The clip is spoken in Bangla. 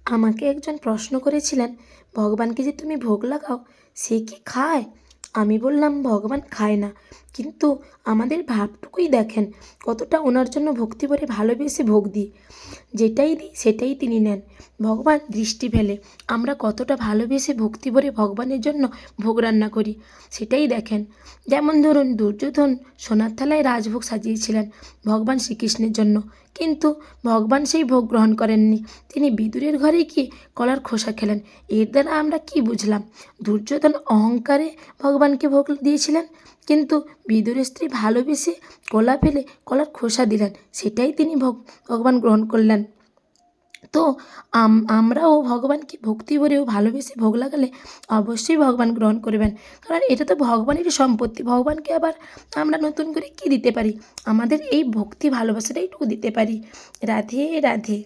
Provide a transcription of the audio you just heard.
আমাকে একজন প্রশ্ন করেছিলেন, ভগবানকে যে তুমি ভোগ লাগাও সে কি খায়? আমি বললাম ভগবান খায় না, কিন্তু আমাদের ভাবটুকুই দেখেন, কতটা ওনার জন্য ভক্তি ভরে ভালোবেসে ভোগ দিই। যেটাই দিই সেটাই তিনি নেন। ভগবান দৃষ্টি ফেলে আমরা কতটা ভালোবেসে ভক্তি ভরে ভগবানের জন্য ভোগ রান্না করি, সেটাই দেখেন। যেমন ধরুন, দুর্যোধন সোনার থালায় রাজভোগ সাজিয়েছিলেন ভগবান শ্রীকৃষ্ণের জন্য, কিন্তু ভগবান সেই ভোগ গ্রহণ করেননি। তিনি বিদুরের ঘরে গিয়ে কলার খোসা খেলেন। এর দ্বারা আমরা কি বুঝলাম? দুর্যোধন অহংকারে ভগবানকে ভোগ দিয়েছিলেন, কিন্তু বিদুরের স্ত্রী ভালোবেসে কলা ফেলে কলার খোসা দিলেন, সেটাই তিনি ভগবান গ্রহণ করলেন। তো আমরাও ভগবানকে ভক্তি ভরেও ভালোবেসে ভোগ লাগালে অবশ্যই ভগবান গ্রহণ করবেন। কারণ এটা তো ভগবানেরই সম্পত্তি। ভগবানকে আবার আমরা নতুন করে কী দিতে পারি? আমাদের এই ভক্তি ভালোবাসাটাইটুকু দিতে পারি। রাধে রাধে।